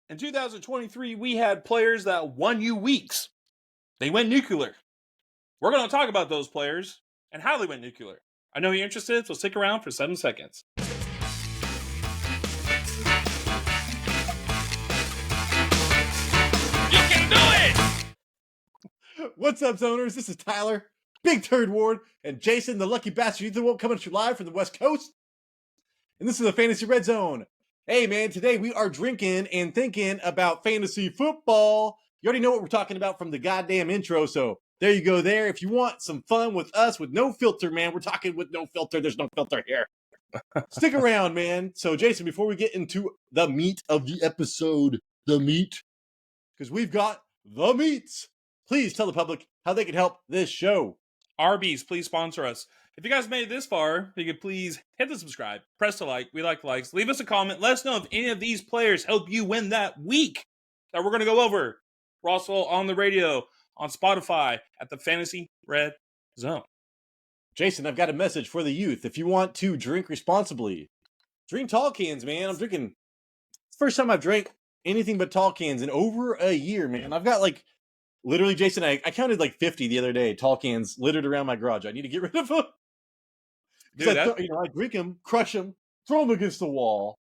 In 2023, we had players that won you weeks. They went nuclear. We're going to talk about those players and how they went nuclear. I know you're interested, so stick around for 7 seconds. You can do it! What's up, zoners? This is Tyler, Big Turd Ward, and Jason, the lucky bastard Ethan won't coming to you live from the West Coast. And this is the Fantasy Red Zone. Hey, man, today we are drinking and thinking about fantasy football. You already know what we're talking about from the goddamn intro, so there you go there. If you want some fun with us with no filter, man, we're talking with no filter. There's no filter here. Stick around, man. So, Jason, before we get into the meat of the episode, because we've got the meats, please tell the public how they can help this show. Arby's, please sponsor us. If you guys made it this far, you could please hit the subscribe, press the like. We like likes. Leave us a comment. Let us know if any of these players help you win that week that we're going to go over. We're also on the radio, on Spotify, at the Fantasy Red Zone. Jason, I've got a message for the youth. If you want to drink responsibly, drink tall cans, man. I'm drinking. It's the first time I've drank anything but tall cans in over a year, man. I've got literally, Jason, I counted 50 the other day, tall cans littered around my garage. I need to get rid of them. Dude, I drink them, crush them, throw them against the wall.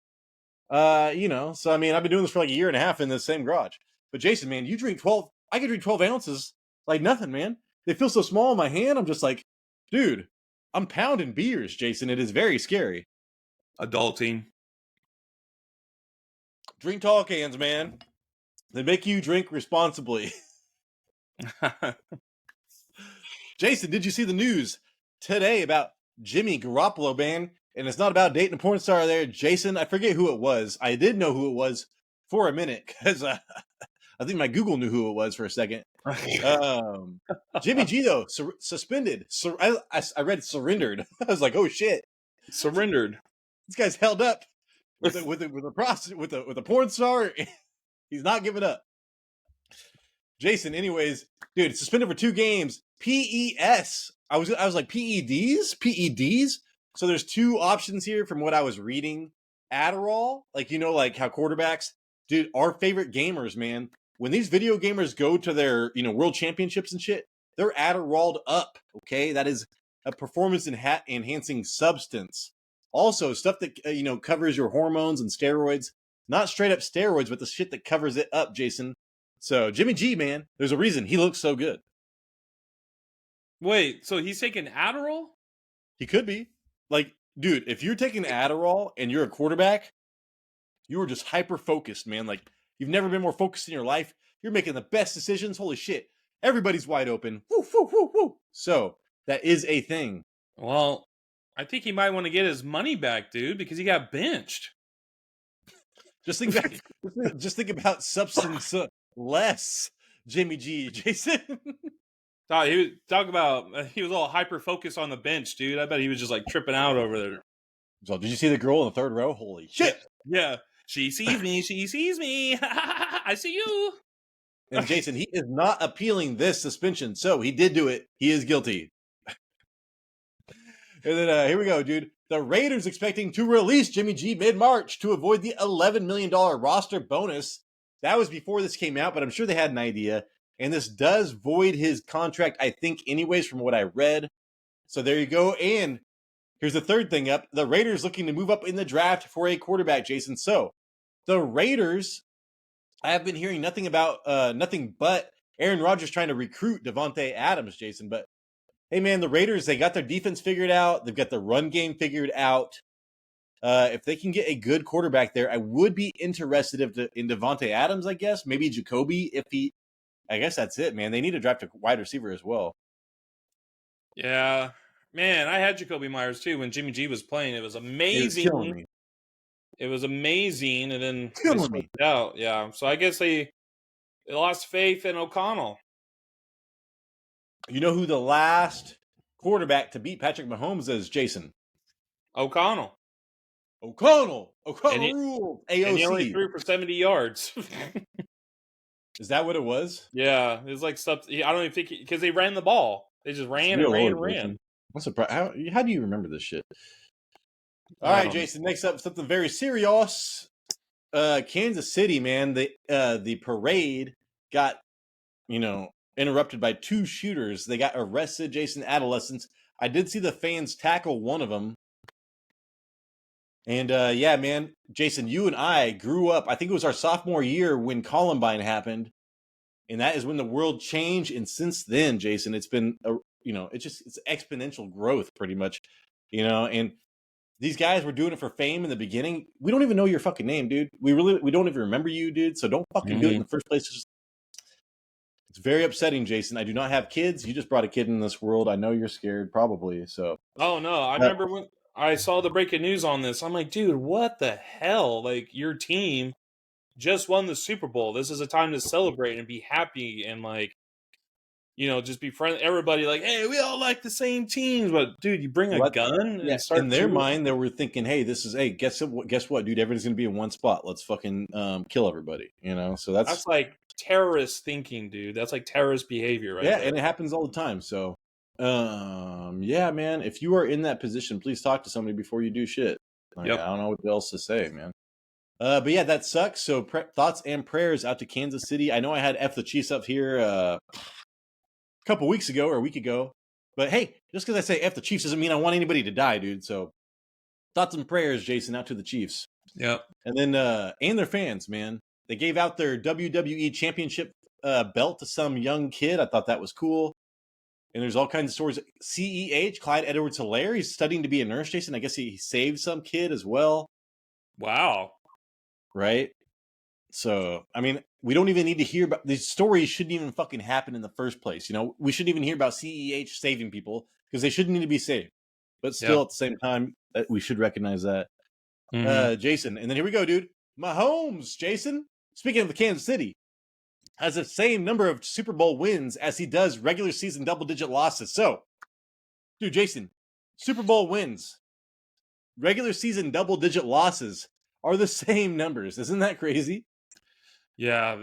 So I mean, I've been doing this for a year and a half in the same garage. But Jason, man, you drink 12. I can drink 12 ounces like nothing, man. They feel so small in my hand. I'm just like, dude, I'm pounding beers, Jason. It is very scary. Adulting. Drink tall cans, man. They make you drink responsibly. Jason, did you see the news today about Jimmy Garoppolo, man? And it's not about dating a porn star there, Jason. I forget who it was. I did know who it was for a minute because I think my Google knew who it was for a second. Jimmy G, though, suspended. I read surrendered. I was like, oh shit, surrendered. This guy's held up with a porn star. He's not giving up. Jason, anyways, dude, suspended for 2 games. PES. I was like, PEDs? PEDs? So there's 2 options here from what I was reading. Adderall, like how quarterbacks, dude, our favorite gamers, man. When these video gamers go to their, world championships and shit, they're Adderalled up, okay? That is a performance enhancing substance. Also, stuff that, covers your hormones and steroids. Not straight up steroids, but the shit that covers it up, Jason. So, Jimmy G, man, there's a reason he looks so good. Wait, so he's taking Adderall? He could be. Dude, if you're taking Adderall and you're a quarterback, you are just hyper-focused, man. You've never been more focused in your life. You're making the best decisions. Holy shit. Everybody's wide open. Woo, woo, woo, woo. So, that is a thing. Well, I think he might want to get his money back, dude, because he got benched. Just think about substance less Jimmy G, Jason. He was all hyper focused on the bench, dude. I bet he was just tripping out over there. So did you see the girl in the 3rd row? Holy shit. Yeah. She sees me. She sees me. I see you. And Jason, he is not appealing this suspension. So he did do it. He is guilty. And then here we go, dude. The Raiders expecting to release Jimmy G mid-March to avoid the $11 million roster bonus. That was before this came out, but I'm sure they had an idea. And this does void his contract, I think, anyways, from what I read. So there you go. And here's the third thing up. The Raiders looking to move up in the draft for a quarterback, Jason. So the Raiders, I have been hearing nothing but Aaron Rodgers trying to recruit Devontae Adams, Jason. But hey, man, the Raiders, they got their defense figured out. They've got the run game figured out. If they can get a good quarterback there, I would be interested in Devontae Adams, I guess. Maybe Jacoby I guess that's it, man. They need to draft a wide receiver as well. Yeah. Man, I had Jacoby Myers, too, when Jimmy G was playing. It was amazing. It was amazing, and then they switched out. Yeah. So I guess they lost faith in O'Connell. You know who the last quarterback to beat Patrick Mahomes is, Jason? O'Connell ruled. AOC. And he only threw for 70 yards. Is that what it was? Yeah, it was I don't even think because they ran the ball. They just ran and ran. I'm surprised. How do you remember this shit? All right, Jason. Next up, something very serious. Kansas City, man, the parade got, interrupted by 2 shooters. They got arrested, Jason, adolescents. I did see the fans tackle one of them. And yeah, man, Jason, you and I grew up, I think it was our sophomore year when Columbine happened. And that is when the world changed. And since then, Jason, it's been, it's exponential growth pretty much, and these guys were doing it for fame in the beginning. We don't even know your fucking name, dude. We don't even remember you, dude. So don't fucking do it in the first place. It's very upsetting, Jason. I do not have kids. You just brought a kid in this world. I know you're scared, probably. So. Oh no, I remember when I saw the breaking news on this. I'm like, dude, what the hell? Like, your team just won the Super Bowl. This is a time to celebrate and be happy and just be friendly. Everybody like, hey, we all like the same teams. But dude, you bring a gun and start in their mind, they were thinking, hey, guess what, dude? Everybody's gonna be in one spot. Let's fucking kill everybody. So that's like terrorist thinking, dude. That's like terrorist behavior, right? Yeah, there. And it happens all the time. So, yeah, man. If you are in that position, please talk to somebody before you do shit. I don't know what else to say, man. But yeah, that sucks. So thoughts and prayers out to Kansas City. I know I had F the Chiefs up here a couple weeks ago or a week ago. But hey, just because I say F the Chiefs doesn't mean I want anybody to die, dude. So thoughts and prayers, Jason, out to the Chiefs. Yep. And then and their fans, man. They gave out their WWE Championship belt to some young kid. I thought that was cool. And there's all kinds of stories. CEH, Clyde Edwards-Helaire, he's studying to be a nurse, Jason. I guess he saved some kid as well. Wow. Right? So, I mean, we don't even need to hear about these stories. Shouldn't even fucking happen in the first place. We shouldn't even hear about CEH saving people because they shouldn't need to be saved. But still, at the same time, we should recognize that. Mm-hmm. Jason, and then here we go, dude. Mahomes, Jason. Speaking of the Kansas City, has the same number of Super Bowl wins as he does regular season double-digit losses. So, dude, Jason, Super Bowl wins, regular season double-digit losses are the same numbers. Isn't that crazy? Yeah,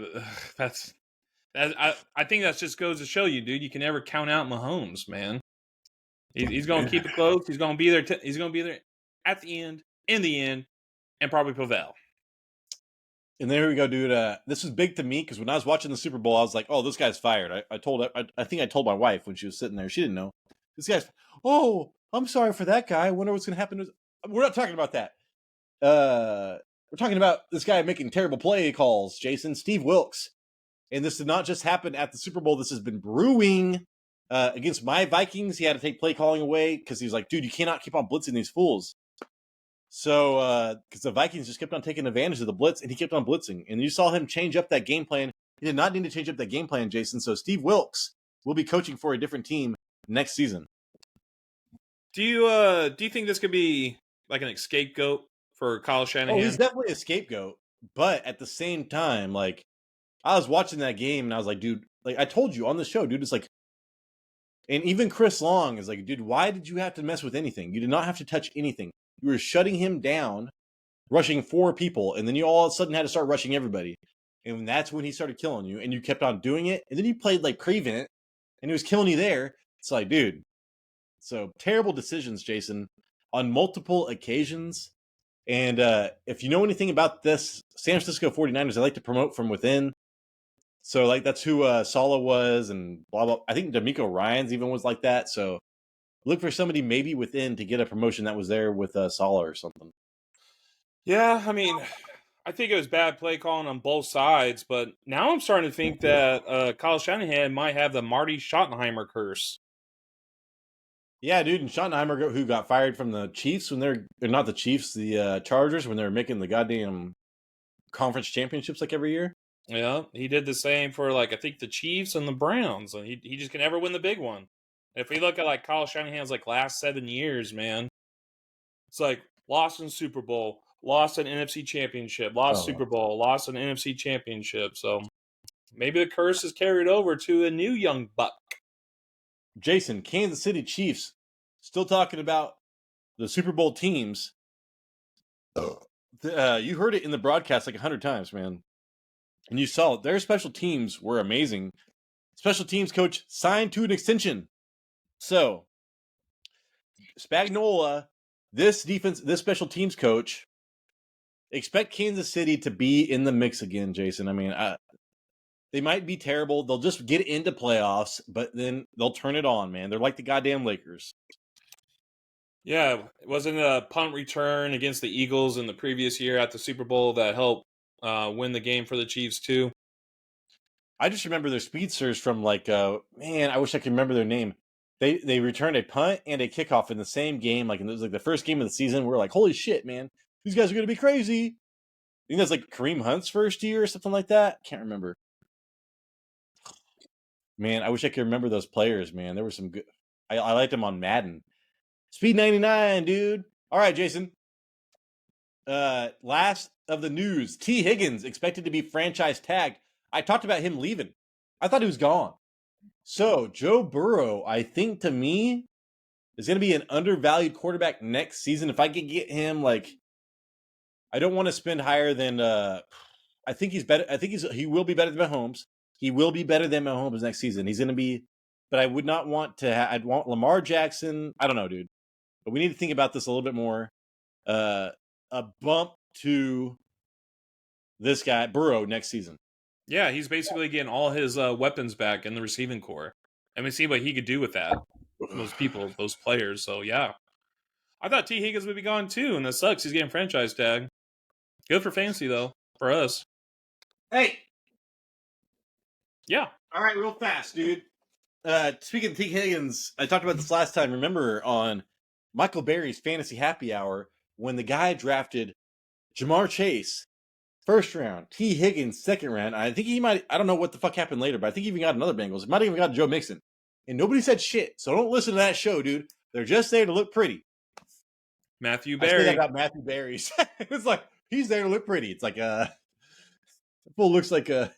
I think that just goes to show you, dude. You can never count out Mahomes, man. He's going to keep it close. He's going to be there. He's going to be there at the end, in the end, and probably prevail. And there we go, dude. This was big to me because when I was watching the Super Bowl, I was like, "Oh, this guy's fired." I think I told my wife when she was sitting there. She didn't know. This guy's. Oh, I'm sorry for that guy. I wonder what's going to happen. We're not talking about that. We're talking about this guy making terrible play calls, Jason. Steve Wilkes. And this did not just happen at the Super Bowl. This has been brewing against my Vikings. He had to take play calling away because he was like, dude, you cannot keep on blitzing these fools. So, because the Vikings just kept on taking advantage of the blitz, and he kept on blitzing. And you saw him change up that game plan. He did not need to change up that game plan, Jason. So Steve Wilkes will be coaching for a different team next season. Do you think this could be like an scapegoat for Kyle Shanahan? Oh, he's definitely a scapegoat. But at the same time, like, I was watching that game, and I was like, dude, like I told you on the show, dude, it's like, and even Chris Long is like, dude, why did you have to mess with anything? You did not have to touch anything. You were shutting him down, rushing 4 people, and then you all of a sudden had to start rushing everybody. And that's when he started killing you, and you kept on doing it. And then you played like prevent, and he was killing you there. It's like, dude. So terrible decisions, Jason, on multiple occasions. And if you know anything about this, San Francisco 49ers, they like to promote from within. So like that's who Saleh was, and blah, blah. I think D'Amico Ryans even was like that. So look for somebody maybe within to get a promotion that was there with Saleh or something. Yeah, I mean, I think it was bad play calling on both sides, but now I'm starting to think that Kyle Shanahan might have the Marty Schottenheimer curse. Yeah, dude, and Schottenheimer, who got fired from the Chiefs when they're not the Chiefs, the Chargers, when they were making the goddamn conference championships like every year. Yeah, he did the same for I think the Chiefs and the Browns, and he just can never win the big one. If we look at Kyle Shanahan's last 7 years, man, it's lost in Super Bowl, lost an NFC Championship, lost Super Bowl, lost an NFC Championship. So maybe the curse is carried over to a new young buck. Jason, Kansas City Chiefs, still talking about the Super Bowl teams. You heard it in the broadcast 100 times, man. And you saw it. Their special teams were amazing. Special teams coach signed to an extension. So, Spagnuolo, this special teams coach, expect Kansas City to be in the mix again, Jason. I mean, they might be terrible. They'll just get into playoffs, but then they'll turn it on, man. They're like the goddamn Lakers. Yeah, it wasn't a punt return against the Eagles in the previous year at the Super Bowl that helped win the game for the Chiefs too. I just remember their speedsters from like, man, I wish I could remember their name. They returned a punt and a kickoff in the same game. Like, it was like the first game of the season. We're like, holy shit, man, these guys are going to be crazy. I think that's like Kareem Hunt's first year or something like that. Can't remember. Man, I wish I could remember those players, man. There were some good. I liked them on Madden. Speed 99, dude. All right, Jason. Last of the news. T. Higgins expected to be franchise tagged. I talked about him leaving. I thought he was gone. So, Joe Burrow, I think to me, is going to be an undervalued quarterback next season. If I could get him, like, I don't want to spend higher than, I think he's better. I think he will be better than Mahomes. He will be better than Mahomes next season. He's going to be, but I would not want to, I'd want Lamar Jackson. I don't know, dude. But we need to think about this a little bit more. A bump to this guy, Burrow, next season. Yeah, he's basically getting all his weapons back in the receiving core. And we see what he could do with that. Those people, those players. So, yeah. I thought T. Higgins would be gone too, and that sucks. He's getting franchise tag. Good for fantasy, though, for us. Hey. Yeah. All right, real fast, dude. Speaking of T. Higgins, I talked about this last time. Remember on Michael Berry's Fantasy Happy Hour when the guy drafted Jamar Chase first round, T. Higgins second round. I think he might. I don't know what the fuck happened later, but I think he even got another Bengals. He might have even got Joe Mixon, and nobody said shit. So don't listen to that show, dude. They're just there to look pretty. Matthew I Berry. say that about Matthew Berry. It's like he's there to look pretty. It's like fool looks like a.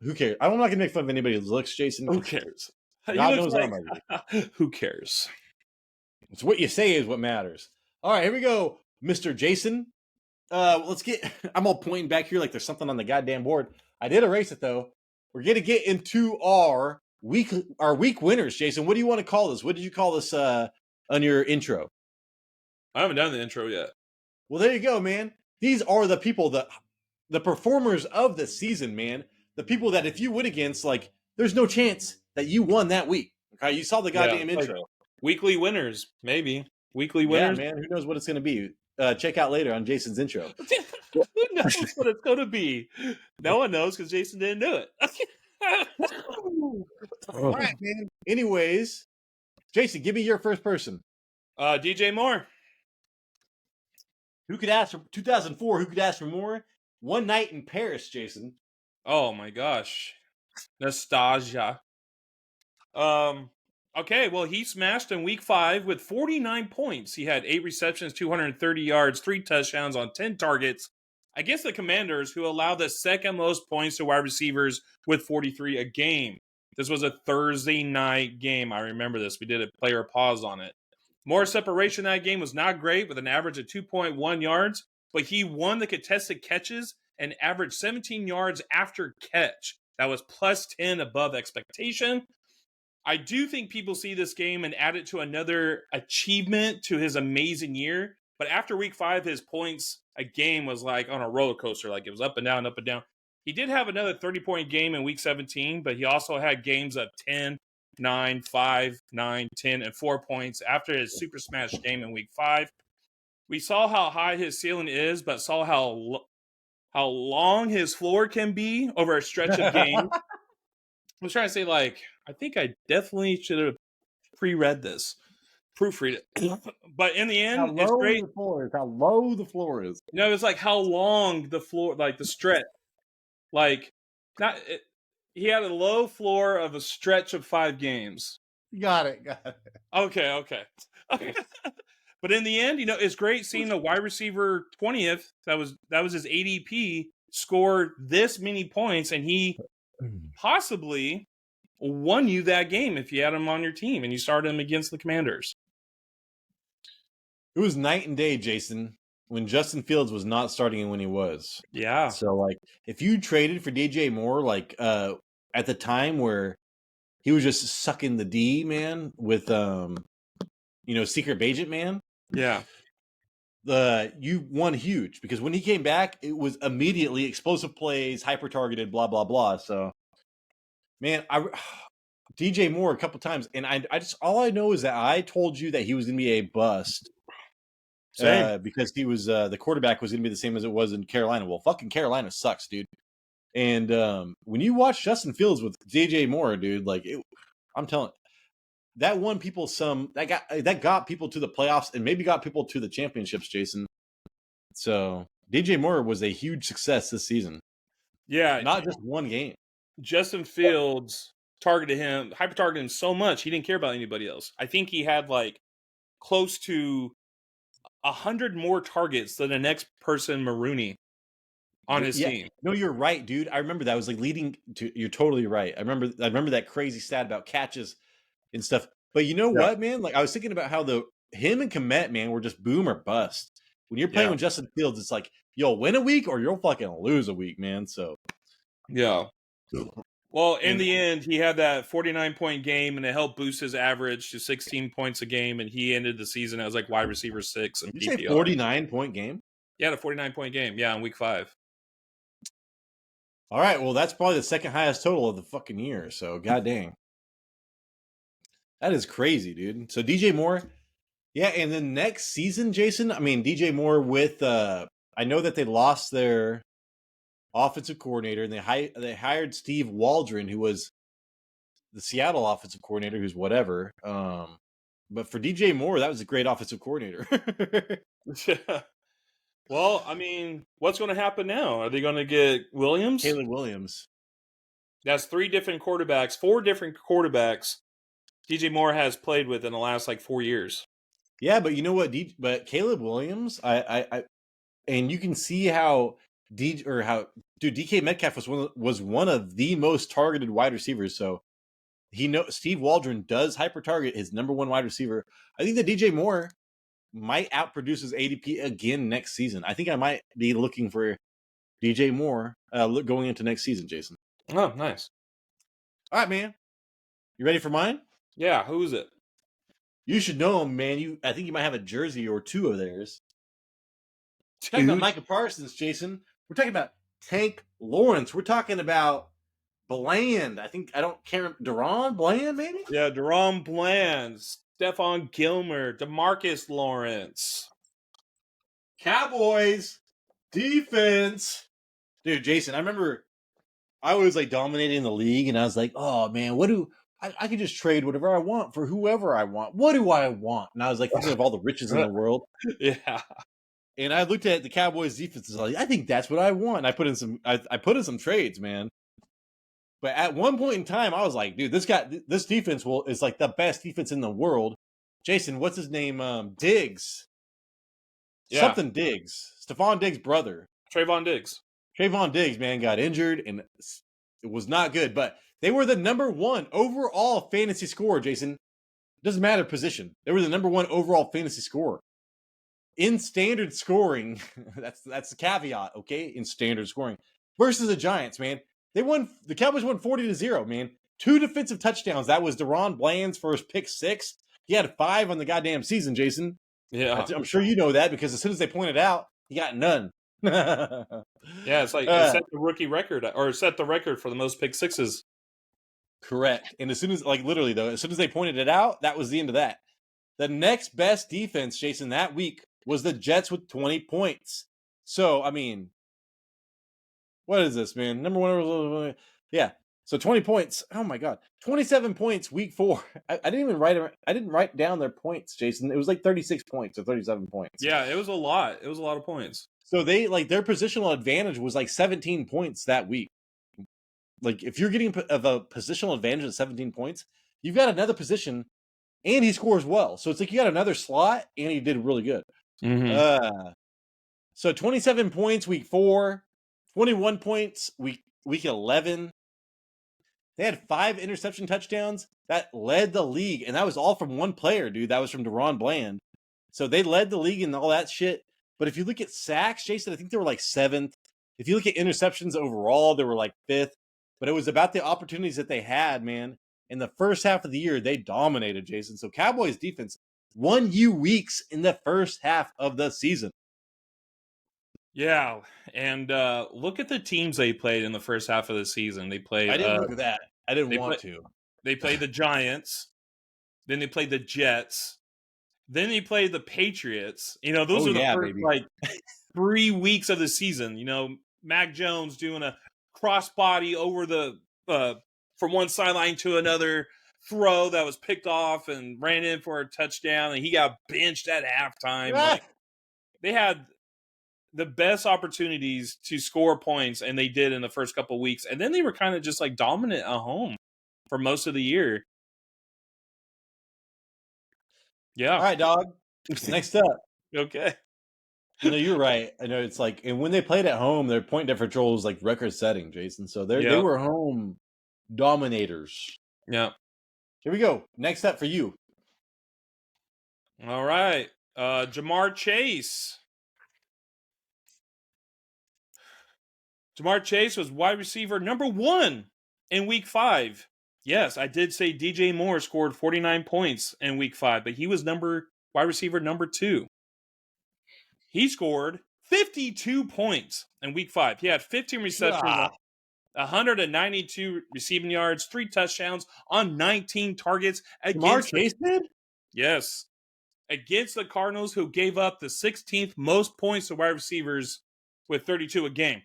Who cares? I'm not gonna make fun of anybody's looks, Jason. Who cares? God knows I'm ugly. Who cares? It's what you say is what matters. All right, here we go, Mr. Jason. Let's get. I'm all pointing back here like there's something on the goddamn board. I did erase it though. We're gonna get into our week winners, Jason. What do you want to call this? What did you call this on your intro? I haven't done the intro yet. Well, there you go, man. These are the people the performers of the season, man. The people that if you win against, like, there's no chance that you won that week. Okay, you saw the goddamn intro. Like weekly winners, maybe. Weekly winners. Yeah, man. Who knows what it's going to be? Check out later on Jason's intro. Who knows what it's going to be? No one knows because Jason didn't do it. All right, man. Anyways, Jason, give me your first person. DJ Moore. Who could ask for 2004? Who could ask for more? One Night in Paris, Jason. Oh my gosh, nostalgia. Okay, well he smashed in week 5 with 49 points. He had 8 receptions, 230 yards, 3 touchdowns on 10 targets against the Commanders, who allowed the second most points to wide receivers with 43 a game. This was a Thursday night game. I remember this. We did a player pause on it. More separation that game was not great with an average of 2.1 yards, but he won the contested catches and averaged 17 yards after catch. That was plus 10 above expectation. I do think people see this game and add it to another achievement to his amazing year. But after week 5, his points a game was like on a roller coaster. Like it was up and down, up and down. He did have another 30-point game in week 17, but he also had games of 10, 9, 5, 9, 10, and 4 points after his super smash game in week 5. We saw how high his ceiling is, but saw how long his floor can be over a stretch of games. I was trying to say, like, I think I definitely should have pre-read this, proofread it. But in the end, it's great. How low the floor is. You know, it's like how long the floor, like the stretch, like he had a low floor of a stretch of 5 games. Got it. Okay. But in the end, you know, it's great seeing the wide receiver 20th. That was his ADP scored this many points, and he possibly won you that game if you had him on your team and you started him against the Commanders. It was night and day, Jason, when Justin Fields was not starting and when he was. Yeah. So, like, if you traded for DJ Moore, like, at the time where he was just sucking the D, man, with, Secret Agent Man. Yeah. you won huge because when he came back, it was immediately explosive plays, hyper targeted, blah blah blah. So, man, DJ Moore a couple times, and I just all I know is that I told you that he was going to be a bust. Same. Because he was the quarterback was going to be the same as it was in Carolina. Well, fucking Carolina sucks, dude. And when you watch Justin Fields with DJ Moore, dude, like I'm telling, that won people that got people to the playoffs and maybe got people to the championships, Jason. So DJ Moore was a huge success this season. Yeah, not just one game. Justin Fields hyper targeted him so much he didn't care about anybody else. I think he had like close to 100 more targets than the next person Marooney on his team. No, you're right, dude. I remember that. I was like leading to. You're totally right. I remember that crazy stat about catches and stuff. But you know what, man? Like I was thinking about how him and Kmet, man, were just boom or bust. When you're playing with Justin Fields, it's like you'll win a week or you'll fucking lose a week, man. So yeah. Well, in the end, he had that 49-point game, and it helped boost his average to 16 points a game, and he ended the season as like wide receiver 6 in PPR. Did you say 49-point game? Yeah, a 49-point game. Yeah, in week 5. All right, well, that's probably the second highest total of the fucking year. So, god dang, that is crazy, dude. So DJ Moore, yeah, and then next season, Jason. I mean, DJ Moore with I know that they lost their offensive coordinator, and they hired Steve Waldron, who was the Seattle offensive coordinator, who's whatever. But for DJ Moore, that was a great offensive coordinator. Well, I mean, what's going to happen now? Are they going to get Williams? Caleb Williams. That's 4 different quarterbacks DJ Moore has played with in the last like 4 years. Yeah, but you know what? But Caleb Williams, I and you can see how DK Metcalf was one of the most targeted wide receivers. So Steve Waldron does hyper target his number 1 wide receiver. I think that DJ Moore might outproduce his ADP again next season. I think I might be looking for DJ Moore going into next season, Jason. Oh, nice. All right, man. You ready for mine? Yeah, who is it? You should know him, man. I think you might have a jersey or 2 of theirs. We're talking about Micah Parsons, Jason. We're talking about Tank Lawrence. We're talking about Bland. Deron Bland, maybe? Yeah, Deron Bland, Stephon Gilmore, DeMarcus Lawrence. Cowboys Defense. Dude, Jason, I remember I was like dominating the league and I was like, oh man, I could just trade whatever I want for whoever I want. What do I want? And I was like thinking of all the riches in the world. Yeah. And I looked at the Cowboys defense and I was like, I think that's what I want. I put in some trades, man. But at one point in time, I was like, dude, this defense is like the best defense in the world. Jason, what's his name? Diggs. Yeah. Something Diggs. Stephon Diggs' brother. Trayvon Diggs, man, got injured and it was not good. But they were the number 1 overall fantasy scorer, Jason. It doesn't matter position. They were the number 1 overall fantasy scorer. In standard scoring, that's the caveat, okay? In standard scoring. Versus the Giants, man. The Cowboys won 40-0, man. 2 defensive touchdowns. That was Deron Bland's first pick 6. He had 5 on the goddamn season, Jason. Yeah. I'm sure you know that because as soon as they pointed out, he got none. Yeah, it's like it set the rookie record or set the record for the most pick 6s. Correct. And as soon as they pointed it out, that was the end of that. The next best defense, Jason, that week was the Jets with 20 points. So, I mean, what is this, man? Number 1. Yeah. So 20 points. Oh my God. 27 points week 4. I didn't write down their points, Jason. It was like 36 points or 37 points. Yeah, it was a lot. It was a lot of points. So they their positional advantage was like 17 points that week. Like if you're getting a positional advantage of 17 points, you've got another position and he scores well. So it's like you got another slot and he did really good. Mm-hmm. So 27 points week 4, 21 points week 11. They had 5 interception touchdowns that led the league, and that was all from one player, dude. That was from Deron Bland. So they led the league and all that shit. But if you look at sacks, Jason, I think they were like 7th. If you look at interceptions overall, they were like 5th. But it was about the opportunities that they had, man. In the first half of the year, they dominated, Jason. So Cowboys defense won you weeks in the first half of the season. Yeah, and look at the teams they played in the first half of the season. They played. I didn't look at that. I didn't They want play, to. They played the Giants. Then they played the Jets. Then they played the Patriots. Those Oh are the yeah, first baby. 3 weeks of the season. Mac Jones doing a crossbody over the from one sideline to another throw that was picked off and ran in for a touchdown, and he got benched at halftime. Like, they had the best opportunities to score points, and they did in the first couple of weeks. And then they were kind of just like dominant at home for most of the year. Yeah. All right, dog. Next up. Okay. No, you're right. I know it's like, and when they played at home, their point differential was like record setting, Jason. So they Yep. were home dominators. Yeah. Here we go. Next up for you. All right. Jamar Chase. Jamar Chase was wide receiver number 1 in week 5. Yes, I did say DJ Moore scored 49 points in week 5, but he was wide receiver number 2. He scored 52 points in week 5. He had 15 receptions, 192 receiving yards, 3 touchdowns on 19 targets against Chase did? Yes. Against the Cardinals, who gave up the 16th most points to wide receivers with 32 a game.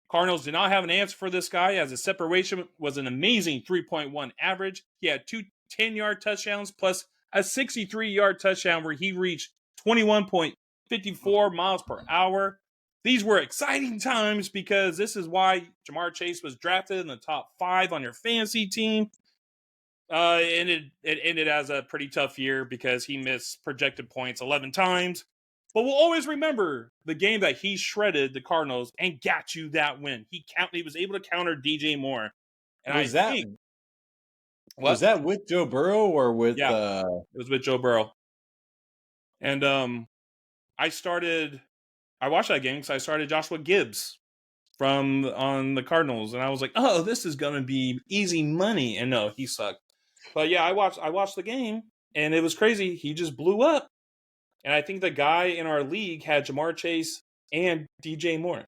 Cardinals did not have an answer for this guy, as his separation was an amazing 3.1 average. He had 2 10-yard touchdowns plus a 63-yard touchdown where he reached 21.54 miles per hour. These were exciting times because this is why Jamar Chase was drafted in the top 5 on your fantasy team. It ended as a pretty tough year because he missed projected points 11 times. But we'll always remember the game that he shredded the Cardinals and got you that win. He was able to counter DJ Moore. And was that with Joe Burrow or with? Yeah, it was with Joe Burrow. And I watched that game because I started Joshua Gibbs on the Cardinals, and I was like, oh, this is gonna be easy money. And no, he sucked. But yeah, I watched the game, and it was crazy. He just blew up. And I think the guy in our league had Jamar Chase and DJ Moore.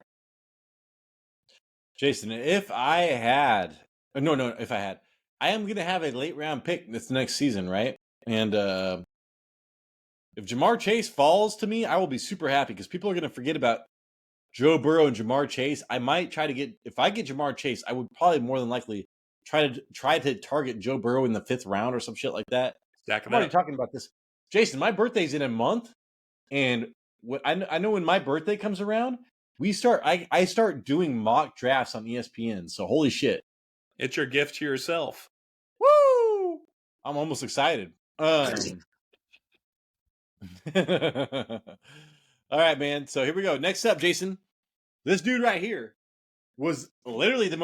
Jason, if I had, I am going to have a late round pick this next season, right? And if Jamar Chase falls to me, I will be super happy because people are going to forget about Joe Burrow and Jamar Chase. I might try to if I get Jamar Chase, I would probably more than likely try to target Joe Burrow in the 5th round or some shit like that. I'm already talking about this. Jason, my birthday's in a month, and I know when my birthday comes around, I start doing mock drafts on ESPN. So holy shit, it's your gift to yourself. Woo! I'm almost excited. All right, man. So here we go. Next up, Jason. This dude right here was literally the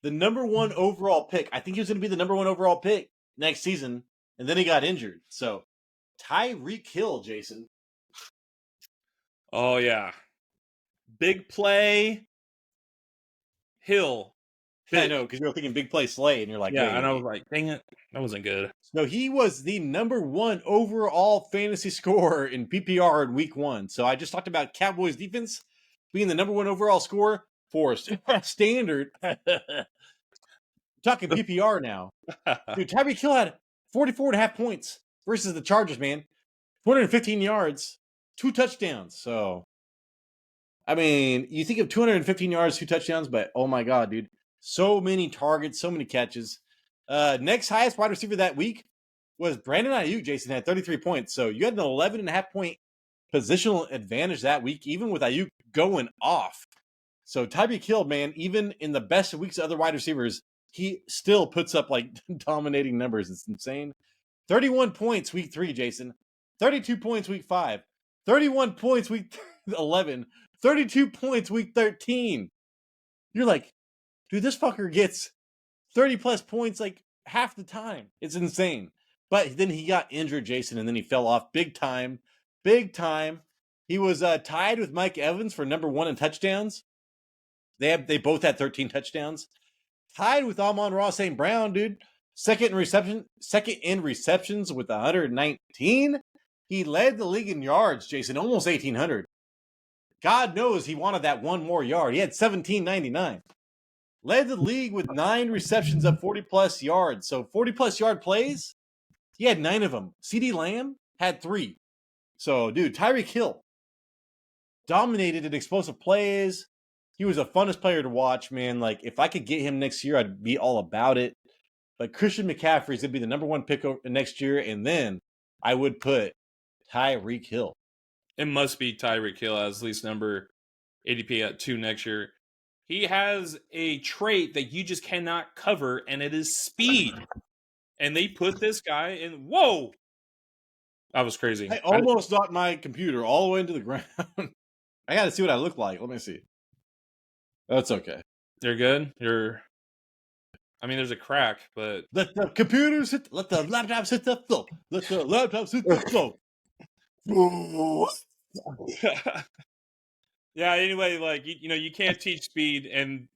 number 1 overall pick. I think he was going to be the number 1 overall pick next season, and then he got injured. So Tyreek Hill, Jason. Oh yeah, big play Hill. I know, because you're thinking big play Slay, and you're like, yeah, and I was like, dang it, that wasn't good. So he was the number 1 overall fantasy scorer in PPR in week 1. So I just talked about Cowboys Defense being the number 1 overall scorer for standard. Talking PPR now. Dude, Tyreek Hill had 44.5 points versus the Chargers, man. 215 yards, 2 touchdowns. So, I mean, you think of 215 yards, 2 touchdowns, but oh my God, dude. So many targets, so many catches. Next highest wide receiver that week was Brandon Ayuk. Jason had 33 points. So you had an 11.5 point positional advantage that week, even with Ayuk going off. So Tyreek Hill, man, even in the best weeks of other wide receivers, he still puts up like dominating numbers. It's insane. 31 points week 3, Jason. 32 points week 5. 31 points week 11. 32 points week 13. You're like, dude, this fucker gets 30 plus points like half the time. It's insane. But then he got injured, Jason, and then he fell off big time. Big time. He was tied with Mike Evans for number 1 in touchdowns. They both had 13 touchdowns. Tied with Amon-Ra St. Brown, dude. Second in receptions with 119. He led the league in yards, Jason, almost 1,800. God knows he wanted that one more yard. He had 17.99. Led the league with 9 receptions of 40-plus yards. So 40-plus yard plays, he had 9 of them. CeeDee Lamb had 3. So, dude, Tyreek Hill dominated in explosive plays. He was the funnest player to watch, man. Like, if I could get him next year, I'd be all about it. But Christian McCaffrey is going to be the number 1 pick next year, and then I would put Tyreek Hill. It must be Tyreek Hill as least number ADP at 2 next year. He has a trait that you just cannot cover, and it is speed. And they put this guy in. Whoa! That was crazy. I almost knocked my computer all the way into the ground. I got to see what I look like. Let me see. That's okay. You're good? I mean, there's a crack, but... Let the computers hit... Let the laptops hit the floor. Let the laptops hit the floor. Yeah, anyway, like, you can't teach speed, and,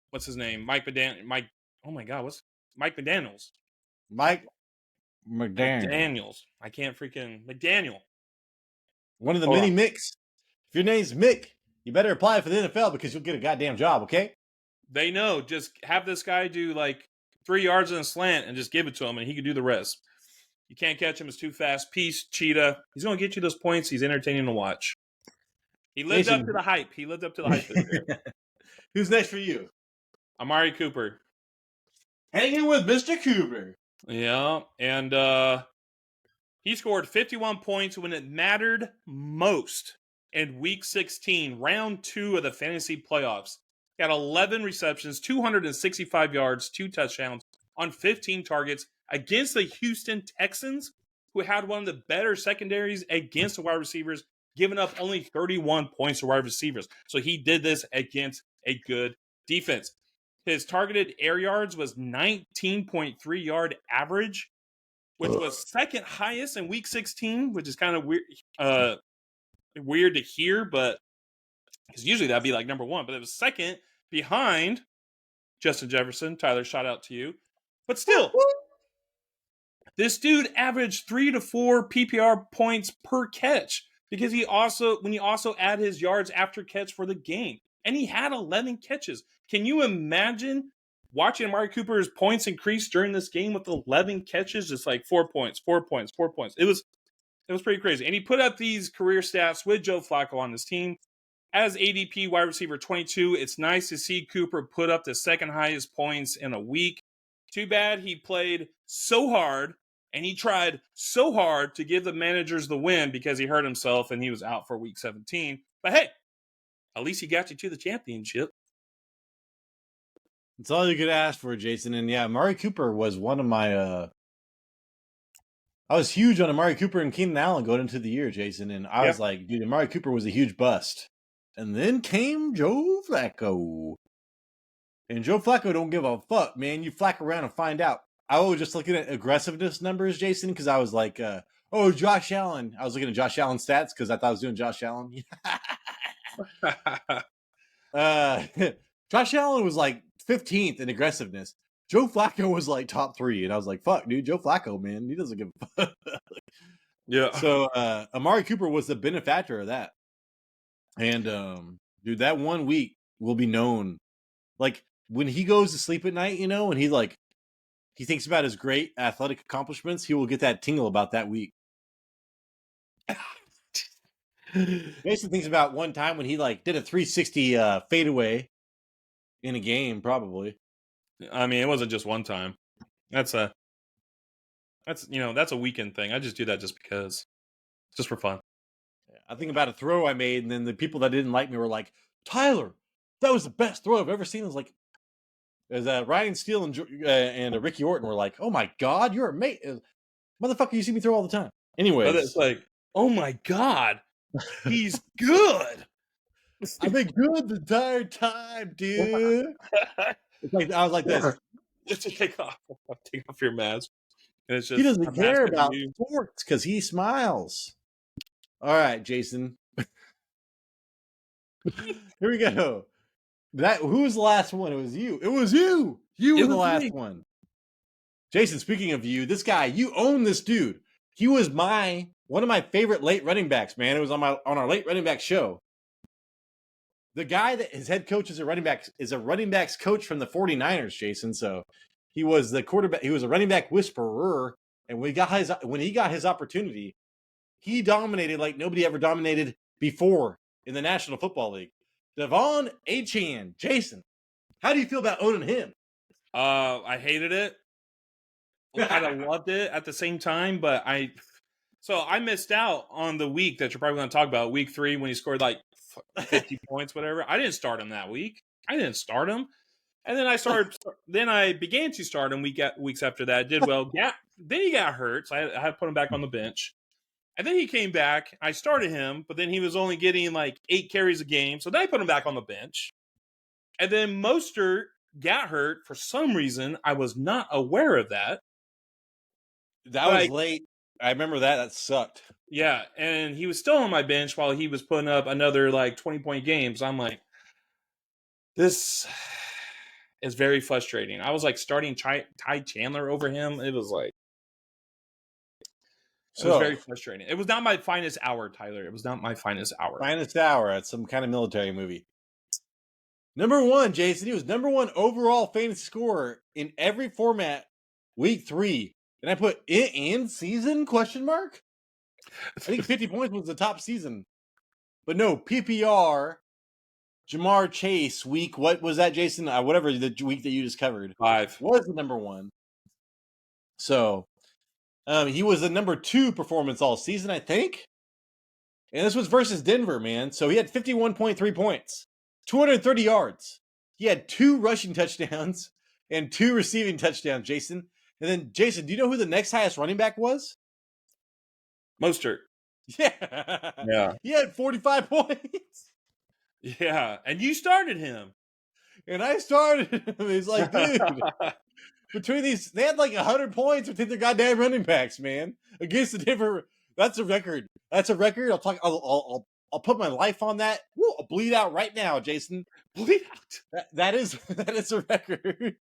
what's his name? Mike, oh my God, what's Mike McDaniels? Mike McDaniels. I can't freaking... McDaniel. One of the many Micks. If your name's Mick, you better apply for the NFL because you'll get a goddamn job, okay? They know. Just have this guy do, 3 yards in a slant and just give it to him, and he can do the rest. You can't catch him. It's too fast. Peace, cheetah. He's going to get you those points. He's entertaining to watch. He lived up to the hype. This year. Who's next for you? Amari Cooper. Hanging with Mr. Cooper. Yeah, and he scored 51 points when it mattered most in Week 16, Round 2 of the fantasy playoffs. He had 11 receptions, 265 yards, 2 touchdowns on 15 targets against the Houston Texans, who had one of the better secondaries against the wide receivers, giving up only 31 points to wide receivers. So he did this against a good defense. His targeted air yards was 19.3 yard average, which was second highest in Week 16, which is kind of weird to hear, but because usually that'd be like number 1, but it was second behind Justin Jefferson. Tyler, shout out to you. But still, this dude averaged 3 to 4 PPR points per catch because when you also add his yards after catch for the game, and he had 11 catches. Can you imagine watching Amari Cooper's points increase during this game with 11 catches? Just like 4 points, 4 points, 4 points. It was pretty crazy. And he put up these career stats with Joe Flacco on his team. As ADP wide receiver 22, it's nice to see Cooper put up the second highest points in a week. Too bad he played so hard and he tried so hard to give the managers the win because he hurt himself and he was out for Week 17. But hey, at least he got you to the championship. That's all you could ask for, Jason. And yeah, Amari Cooper was one of my... I was huge on Amari Cooper and Keenan Allen going into the year, Jason. And I was like, dude, Amari Cooper was a huge bust. And then came Joe Flacco. And Joe Flacco don't give a fuck, man. You flack around and find out. I was just looking at aggressiveness numbers, Jason, because I was like, Josh Allen. I was looking at Josh Allen stats because I thought I was doing Josh Allen. Josh Allen was like 15th in aggressiveness. Joe Flacco was like top 3. And I was like, fuck, dude, Joe Flacco, man. He doesn't give a fuck. Yeah. So Amari Cooper was the benefactor of that. And, dude, that 1 week will be known. Like, when he goes to sleep at night, and he thinks about his great athletic accomplishments, he will get that tingle about that week. Basically thinks about one time when he, did a 360 fadeaway in a game, probably. I mean, it wasn't just one time. That's a weekend thing. I just do that just because. Just for fun. I think about a throw I made, and then the people that didn't like me were like, Tyler, that was the best throw I've ever seen. I was like, as Ryan Steele and Ricky Orton were like, oh my God, you're a mate. Motherfucker, you see me throw all the time. Anyways. But it's like, oh my God, he's good. I've been good the entire time, dude. It's like, I was like this. Just to take off your mask. And it's just, he doesn't care about sports because he smiles. All right, Jason. Here we go. Who was the last one? It was you. It was you. You were the last one. Jason, speaking of you, this guy, you own this dude. he was one of my favorite late running backs, man. It was on our late running back show. The guy that his head coach is a running backs coach from the 49ers, Jason. So he was the quarterback. He was a running back whisperer. And when he got his opportunity, he dominated like nobody ever dominated before in the National Football League. Devon Achane, Jason, how do you feel about owning him? I hated it. I kind of loved it at the same time, but I missed out on the week that you're probably going to talk about, week 3, when he scored like 50 points, whatever. I didn't start him that week. And then I began to start him weeks after that. Did well. Yeah. Then he got hurt, so I had to put him back on the bench. And then he came back. I started him, but then he was only getting like 8 carries a game. So then I put him back on the bench. And then Mostert got hurt for some reason. I was not aware of that. That was late. I remember that. That sucked. Yeah, and he was still on my bench while he was putting up another like 20-point games. I'm like, this is very frustrating. I was like starting Ty Chandler over him. It was like, it was very frustrating. It was not my finest hour, Tyler. It was not my finest hour. Finest hour at some kind of military movie. Number 1, Jason. He was number 1 overall fantasy scorer in every format week 3. And I put in season ? I think 50 points was the top season. But no, PPR, Jamar Chase week. What was that, Jason? Whatever the week that you just covered. 5 was the number 1. So he was the number 2 performance all season, I think. And this was versus Denver, man. So he had 51.3 points, 230 yards. He had 2 rushing touchdowns and 2 receiving touchdowns, Jason. And then, Jason, do you know who the next highest running back was? Mostert. Yeah. He had 45 points. Yeah. And you started him. And I started him. He's like, dude, between these, they had like 100 points between their goddamn running backs, man. Against the Denver. That's a record. I'll put my life on that. Woo, I'll bleed out right now, Jason. Bleed out. That is a record.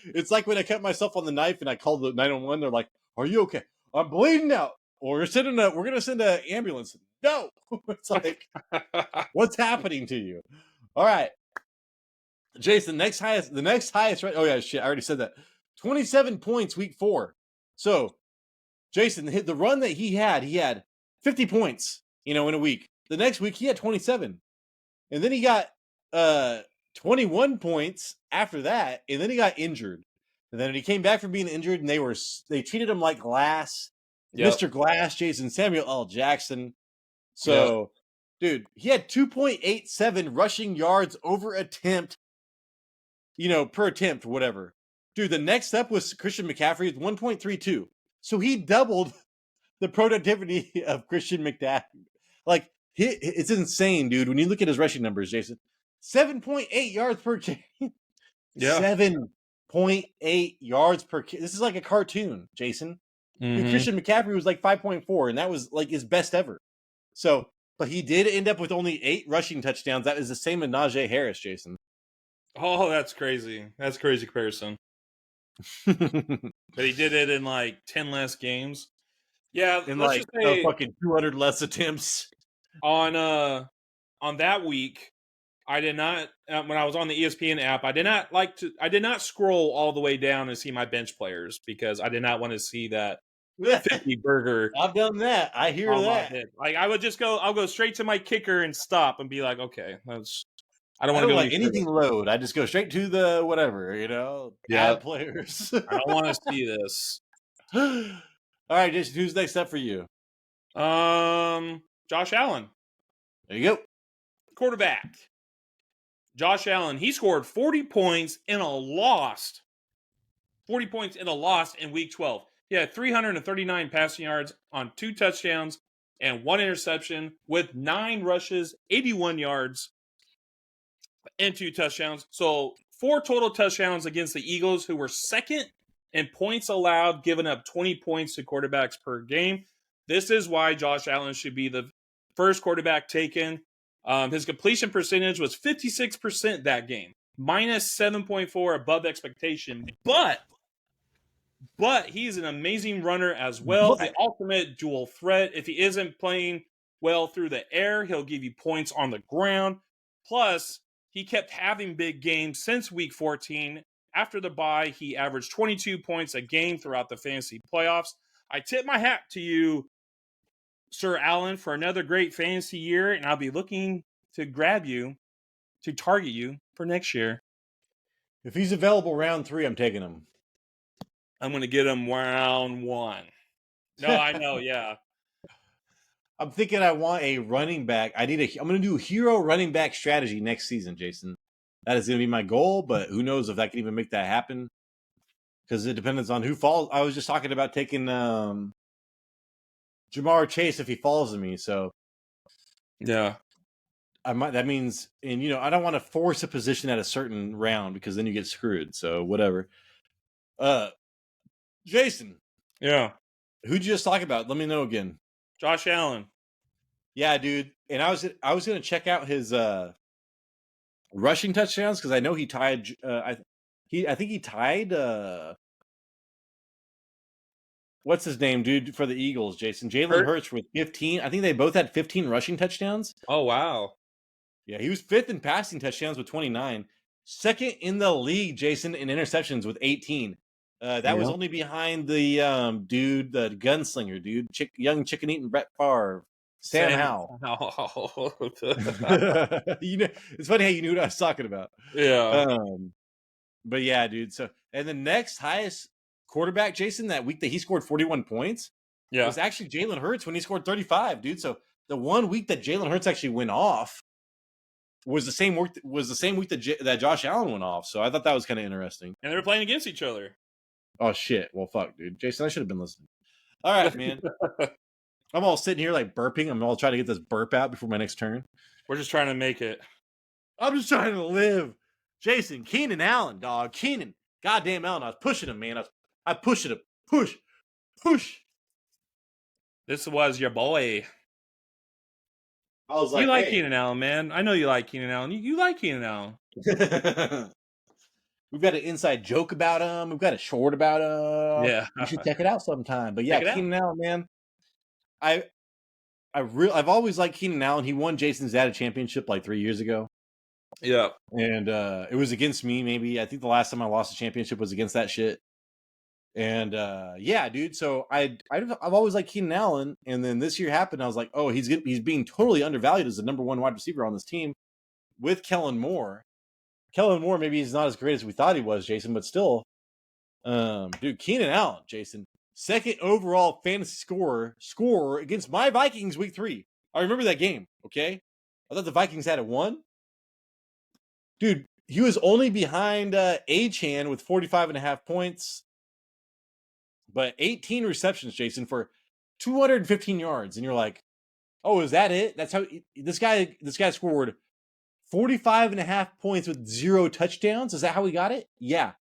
It's like when I cut myself on the knife and I called the 911. They're like, "Are you okay? I'm bleeding out." Or we're gonna send an ambulance. No, it's like, what's happening to you? All right, Jason. The next highest. Right? Oh yeah, shit. I already said that. 27 points week 4. So, Jason, the run that he had 50 points. In a week. The next week he had 27, and then he got 21 points after that, and then he got injured. And then he came back from being injured, and they treated him like glass. Yep. Mr. Glass, Jason Samuel L. Jackson. So, dude, he had 2.87 rushing yards over attempt, per attempt, whatever. Dude, the next up was Christian McCaffery with 1.32. So he doubled the productivity of Christian McCaffrey. Like, it's insane, dude. When you look at his rushing numbers, Jason, 7.8 yards per game. Yeah. 7.8 yards per game. This is like a cartoon, Jason. Mm-hmm. Christian McCaffrey was like 5.4, and that was like his best ever. So, but he did end up with only 8 rushing touchdowns. That is the same as Najee Harris, Jason. Oh, that's crazy. That's crazy comparison. But he did it in like 10 less games. Yeah, in like fucking 200 less attempts. On that week, I did not when I was on the ESPN app, I did not scroll all the way down and see my bench players because I did not want to see that 50 burger. I've done that. I hear that. Like I'll go straight to my kicker and stop and be like, okay, I don't want to go like anything load. I just go straight to the whatever, add players. I don't want to see this. All right, Jason, who's next up for you? Josh Allen. There you go. Quarterback. Josh Allen, he scored 40 points in a loss. 40 points in a loss in week 12. He had 339 passing yards on 2 touchdowns and 1 interception with 9 rushes, 81 yards, and 2 touchdowns. So 4 total touchdowns against the Eagles, who were second in points allowed, giving up 20 points to quarterbacks per game. This is why Josh Allen should be the first quarterback taken. His completion percentage was 56% that game, minus 7.4 above expectation. But but he's an amazing runner as well. The ultimate dual threat. If he isn't playing well through the air, he'll give you points on the ground. Plus, he kept having big games since week 14. After the bye, he averaged 22 points a game throughout the fantasy playoffs. I tip my hat to you, Sir Allen, for another great fantasy year, and I'll be looking to grab you, to target you for next year. If he's available round 3, I'm taking him. I'm going to get him round 1. No, I know, yeah. I'm thinking I want a running back. I'm going to do hero running back strategy next season, Jason. That is going to be my goal, but who knows if I can even make that happen? Because it depends on who falls. I was just talking about taking Jamar Chase if he falls to me. So yeah, I might. That means, and I don't want to force a position at a certain round because then you get screwed. So whatever. Jason. Yeah. Who'd you just talk about? Let me know again. Josh Allen. Yeah, dude. And I was going to check out his rushing touchdowns because I know he tied. I think he tied. What's his name, dude, for the Eagles, Jason? Jalen Hurts with 15. I think they both had 15 rushing touchdowns. Oh, wow. Yeah, he was 5th in passing touchdowns with 29. 2nd in the league, Jason, in interceptions with 18. That was only behind the dude, the gunslinger, dude, young chicken-eating Brett Favre, Sam Howell. It's funny how you knew what I was talking about. Yeah. But yeah, dude. So, and the next highest quarterback, Jason, that week that he scored 41 points, was actually Jalen Hurts when he scored 35, dude. So the one week that Jalen Hurts actually went off was the same week that Josh Allen went off. So I thought that was kind of interesting. And they were playing against each other. Oh shit! Well, fuck, dude. Jason, I should have been listening. All right, man. I'm all sitting here like burping. I'm all trying to get this burp out before my next turn. We're just trying to make it. I'm just trying to live. Jason, Keenan Allen, dog. Keenan. Goddamn Allen. I was pushing him, man. I pushed him. Push. This was your boy. I was like, you like Keenan Allen, man. I know you like Keenan Allen. You like Keenan Allen. We've got an inside joke about him. We've got a short about him. Yeah. You should check it out sometime. But yeah, Keenan Allen, man. I've always liked Keenan Allen. He won Jason's dad a championship like 3 years ago. Yeah. And it was against me, maybe. I think the last time I lost a championship was against that shit. And yeah, dude. So I've always liked Keenan Allen. And then this year happened. I was like, oh, he's being totally undervalued as the number 1 wide receiver on this team with Kellen Moore. Kellen Moore, maybe he's not as great as we thought he was, Jason, but still, dude, Keenan Allen, Jason, 2nd overall fantasy scorer against my Vikings week 3. I remember that game. Okay, I thought the Vikings had it won. Dude, he was only behind Achane with 45.5 points, but 18 receptions, Jason, for 215 yards, and you're like, oh, is that it? That's how this guy scored 45.5 points with 0 touchdowns. Is that how we got it? Yeah.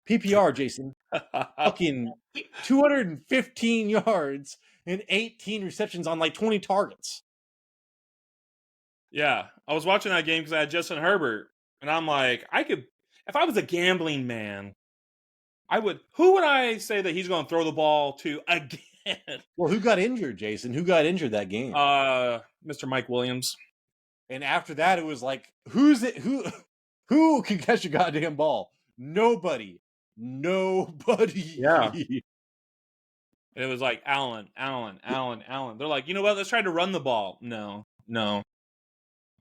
PPR, Jason. Fucking 215 yards and 18 receptions on like 20 targets. Yeah. I was watching that game because I had Justin Herbert. And I'm like, if I was a gambling man, who would I say that he's going to throw the ball to again? Well, who got injured, Jason? Who got injured that game? Mr. Mike Williams. And after that, it was like, who can catch a goddamn ball? Nobody. Yeah. It was like Allen. They're like, you know what? Let's try to run the ball. No.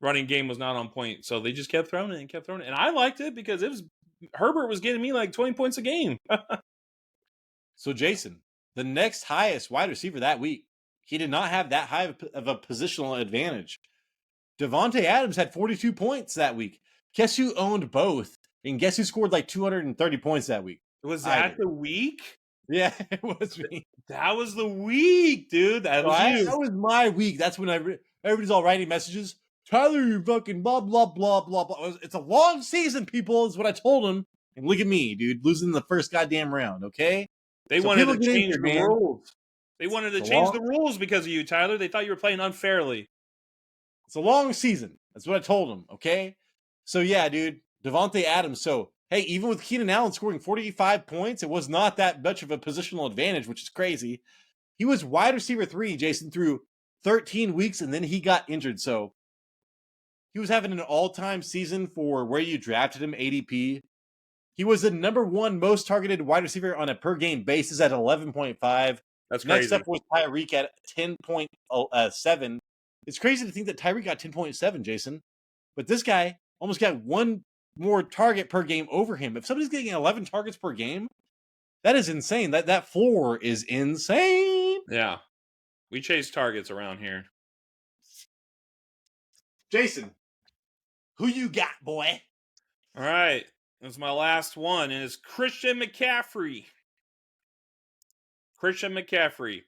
Running game was not on point. So they just kept throwing it. And I liked it because Herbert was getting me like 20 points a game. So Jason, the next highest wide receiver that week, he did not have that high of a positional advantage. Devontae Adams had 42 points that week. Guess who owned both? And guess who scored like 230 points that week? Was that the week? Yeah, it was me. That was the week, dude. That was my week. That's when everybody's all writing messages. Tyler, you fucking blah, blah, blah, blah, blah. It's a long season, people, is what I told him. And look at me, dude, losing the first goddamn round, okay? They wanted to change the rules. They wanted to change the rules because of you, Tyler. They thought you were playing unfairly. It's a long season. That's what I told him, okay? So, yeah, dude, Devontae Adams. So, Hey, even with Keenan Allen scoring 45 points, it was not that much of a positional advantage, which is crazy. He was wide receiver 3, Jason, through 13 weeks, and then he got injured. So he was having an all-time season for where you drafted him, ADP. He was the number 1 most targeted wide receiver on a per-game basis at 11.5. That's Next crazy. up was Tyreek at 10.7. It's crazy to think that Tyreek got 10.7, Jason. But this guy almost got 1 more target per game over him. If somebody's getting 11 targets per game, that is insane. That floor is insane. Yeah. We chase targets around here. Jason, who you got, boy? All right. That's my last one, and it's Christian McCaffrey. Christian McCaffrey.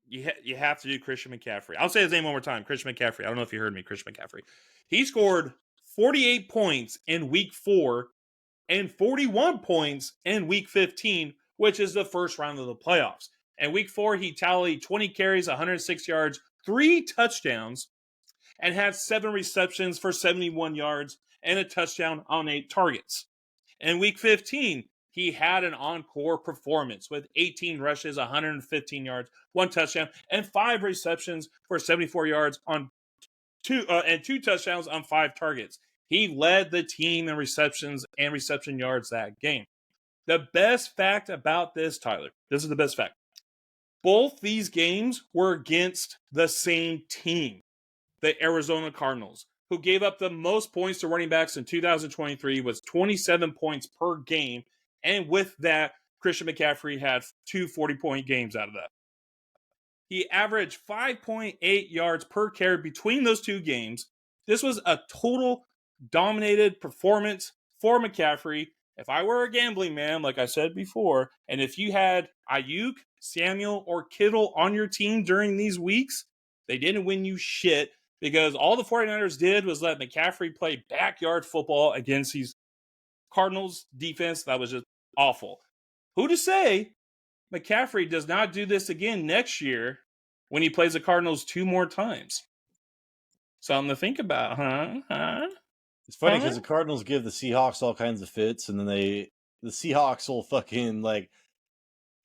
You have to do Christian McCaffrey. I'll say his name one more time. Christian McCaffrey. I don't know if you heard me. Christian McCaffrey. He scored 48 points in week 4 and 41 points in week 15, which is the first round of the playoffs. In week 4, he tallied 20 carries, 106 yards, 3 touchdowns, and had 7 receptions for 71 yards and a touchdown on 8 targets. In week 15, he had an encore performance with 18 rushes, 115 yards, 1 touchdown, and 5 receptions for 74 yards on 2 touchdowns on 5 targets. He led the team in receptions and reception yards that game. The best fact about this, Tyler, this is the best fact. Both these games were against the same team, the Arizona Cardinals, who gave up the most points to running backs in 2023, was 27 points per game. And with that, Christian McCaffrey had 2 40-point games out of that. He averaged 5.8 yards per carry between those 2 games. This was a total dominated performance for McCaffrey. If I were a gambling man, like I said before, and if you had Ayuk, Samuel, or Kittle on your team during these weeks, they didn't win you shit because all the 49ers did was let McCaffrey play backyard football against these Cardinals defense that was just awful. Who to say McCaffrey does not do this again next year when he plays the Cardinals 2 more times? Something to think about, huh? It's funny because the Cardinals give the Seahawks all kinds of fits, and then the Seahawks will fucking like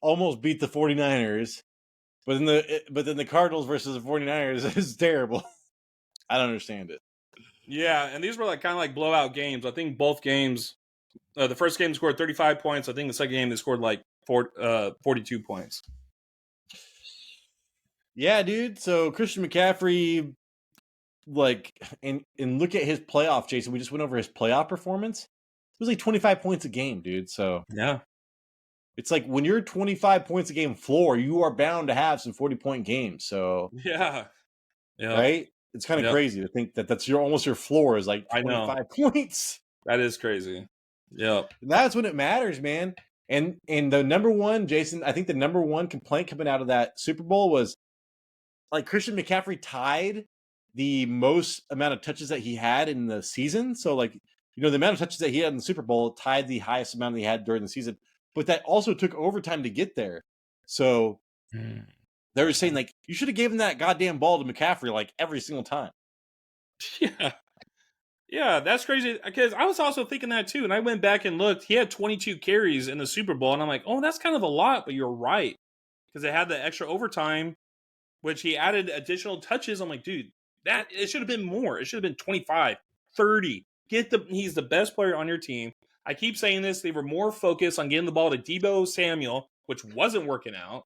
almost beat the 49ers. But then the Cardinals versus the 49ers is terrible. I don't understand it. Yeah, and these were like kind of like blowout games. I think both games, the first game scored 35 points. I think the second game they scored like 42 points. Yeah, dude. So Christian McCaffrey, like, and look at his playoff, Jason. We just went over his playoff performance. It was like 25 points a game, dude. So yeah, it's like when you're 25 points a game floor, you are bound to have some 40-point games. So yeah, right. It's kind of crazy to think that that's almost your floor is like 25 points. That is crazy. Yep. And that's when it matters, man. And the number one, Jason, I think the number one complaint coming out of that Super Bowl was like Christian McCaffrey tied the most amount of touches that he had in the season. So like, you know, the amount of touches that he had in the Super Bowl tied the highest amount that he had during the season. But that also took overtime to get there. So they were saying like, you should have given that goddamn ball to McCaffrey like every single time. Yeah. Yeah, that's crazy because I was also thinking that too. And I went back and looked. He had 22 carries in the Super Bowl. And I'm like, oh, that's kind of a lot. But you're right. Because they had the extra overtime, which he added additional touches. I'm like, dude, that it should have been more. It should have been 25, 30. He's the best player on your team. I keep saying this. They were more focused on getting the ball to Deebo Samuel, which wasn't working out.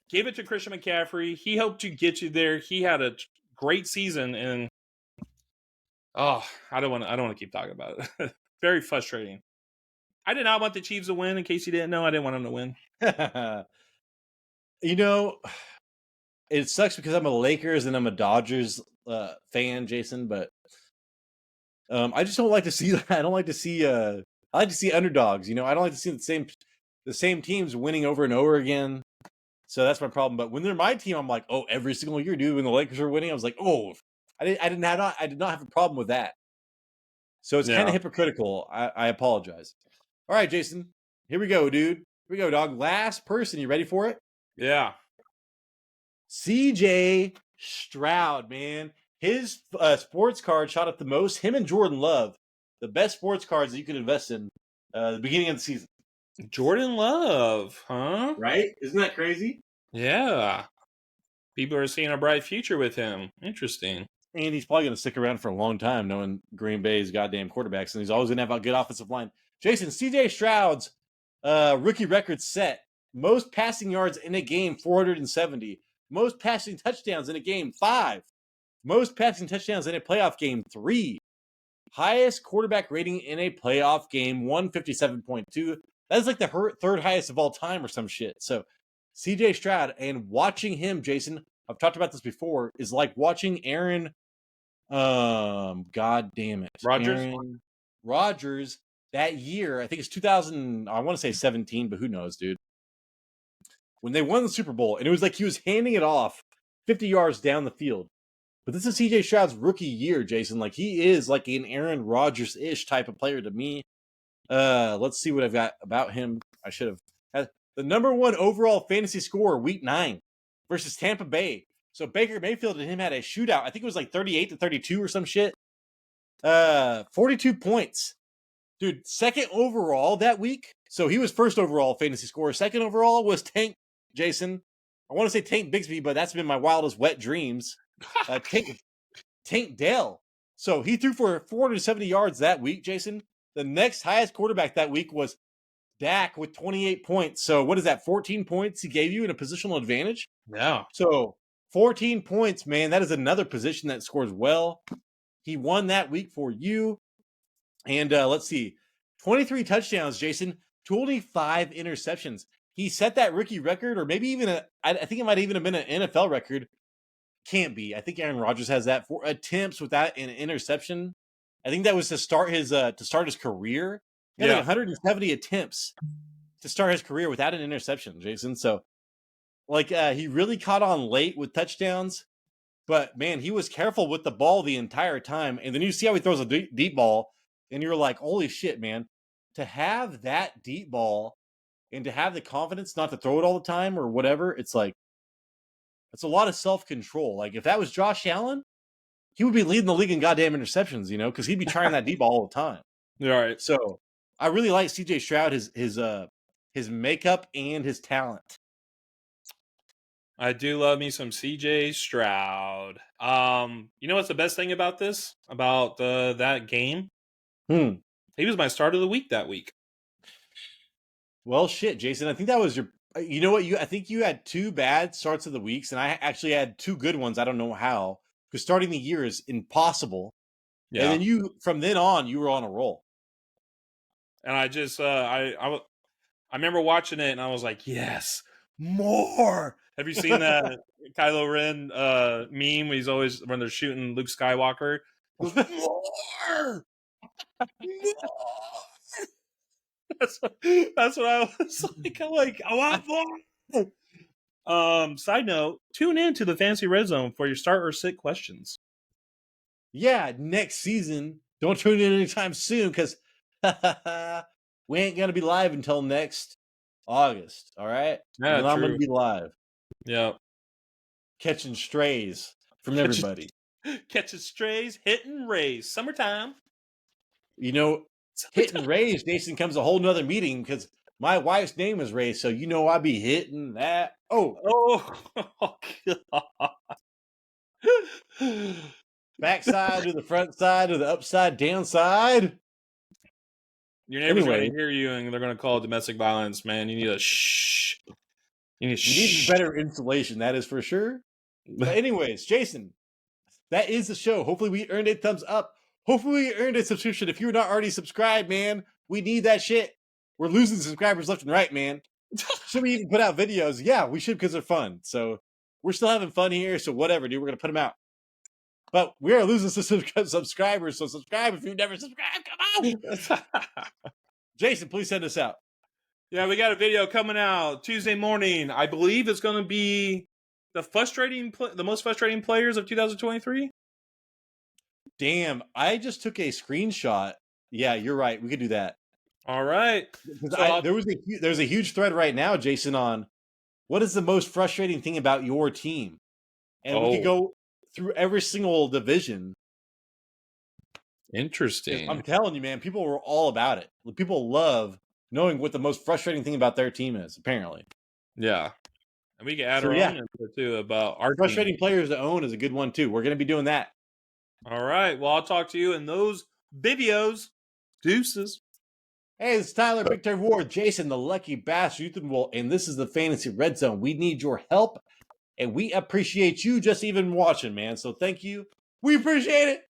Give it to Christian McCaffrey. He helped you get you there. He had a great season. And I don't want to keep talking about it. Very frustrating. I did not want the Chiefs to win. In case you didn't know, I didn't want them to win. You know, it sucks because I'm a Lakers and I'm a Dodgers fan, Jason. But I just don't like to see that. I don't like to see. I like to see underdogs. You know, I don't like to see the same teams winning over and over again. So that's my problem. But when they're my team, I'm like, oh, every single year, dude. When the Lakers are winning, I was like, oh. I did not have a problem with that. So it's kind of hypocritical. I apologize. All right, Jason. Here we go, dude. Here we go, dog. Last person. You ready for it? Yeah. CJ Stroud, man. His sports card shot up the most. Him and Jordan Love, the best sports cards that you can invest in the beginning of the season. Jordan Love, huh? Right? Isn't that crazy? Yeah. People are seeing a bright future with him. Interesting. And he's probably going to stick around for a long time, knowing Green Bay's goddamn quarterbacks, and he's always going to have a good offensive line. Jason, C.J. Stroud's rookie record set. Most passing yards in a game, 470. Most passing touchdowns in a game, 5. Most passing touchdowns in a playoff game, 3. Highest quarterback rating in a playoff game, 157.2. That's like the third highest of all time or some shit. So C.J. Stroud, and watching him, Jason, I've talked about this before, is like watching Aaron, God damn it. Aaron Rodgers that year, I think it's 2000, I want to say 17, but who knows, dude. When they won the Super Bowl, and it was like he was handing it off 50 yards down the field. But this is CJ Stroud's rookie year, Jason. Like, he is like an Aaron Rodgers-ish type of player to me. Let's see what I've got about him. I should have had the number 1 overall fantasy scorer week 9 versus Tampa Bay. So Baker Mayfield and him had a shootout. I think it was like 38-32 or some shit. 42 points. Dude, second overall that week. So he was first overall fantasy scorer. Second overall was Tank Jason. I want to say Tank Bigsby, but that's been my wildest wet dreams. Tank Dell. So he threw for 470 yards that week, Jason. The next highest quarterback that week was Dak with 28 points. So what is that, 14 points he gave you in a positional advantage? Yeah. So 14 points, man. That is another position that scores well. He won that week for you. And let's see, 23 touchdowns, Jason, 25 interceptions. He set that rookie record, or maybe even I think it might even have been an NFL record. Can't be. I think Aaron Rodgers has that for attempts without an interception. I think that was to start his career. He had like 170 attempts to start his career without an interception, Jason. So, like, he really caught on late with touchdowns. But, man, he was careful with the ball the entire time. And then you see how he throws a deep ball, and you're like, holy shit, man. To have that deep ball and to have the confidence not to throw it all the time or whatever, it's like, it's a lot of self-control. Like, if that was Josh Allen, he would be leading the league in goddamn interceptions, you know, because he'd be trying that deep ball all the time. All right. So, I really like C.J. Stroud, his makeup and his talent. I do love me some CJ Stroud. You know what's the best thing about this? About that game? He was my start of the week that week. Well, shit, Jason. I think that was your. You know what? I think you had 2 bad starts of the weeks, and I actually had 2 good ones. I don't know how, because starting the year is impossible. Yeah. And then from then on, you were on a roll. And I just, I remember watching it, and I was like, yes, more. Have you seen that Kylo Ren meme? When they're shooting Luke Skywalker. Goes, more. That's what I was like. I'm like, I want more. Side note: tune in to the Fantasy Red Zone for your start or sit questions. Yeah, next season. Don't tune in anytime soon, because we ain't gonna be live until next August. All right, yeah, I'm gonna be live. Yeah, catching strays from everybody. Catching strays, hitting rays, summertime. You know, hitting rays, Jason, comes a whole nother meeting because my wife's name is Ray, so you know I be hitting that. Oh God. Backside to the front side to the upside down side. Your neighbors are going to hear you, and they're going to call it domestic violence, man. You need a shh. You need better insulation, that is for sure. But anyways, Jason, that is the show. Hopefully we earned a thumbs up. Hopefully we earned a subscription. If you're not already subscribed, man, we need that shit. We're losing subscribers left and right, man. Should we even put out videos? Yeah, we should, because they're fun. So we're still having fun here. So whatever, dude, we're going to put them out. But we are losing some subscribers. So subscribe if you've never subscribed. Come on. Jason, please send us out. Yeah, we got a video coming out Tuesday morning. I believe it's going to be the most frustrating players of 2023. Damn, I just took a screenshot. Yeah, you're right. We could do that. All right. There's a huge thread right now, Jason, on what is the most frustrating thing about your team, and we could go through every single division. Interesting. I'm telling you, man, people were all about it. People love knowing what the most frustrating thing about their team is, apparently. Yeah. And we can add So, our yeah. own input too about our Frustrating team. players to own is a good one, too. We're going to be doing that. All right. Well, I'll talk to you in those videos. Deuces. Hey, it's Tyler, Big Turf Ward, Jason, the Lucky Bastard, Ethan Wool, and this is the Fantasy Red Zone. We need your help, and we appreciate you just even watching, man. So thank you. We appreciate it.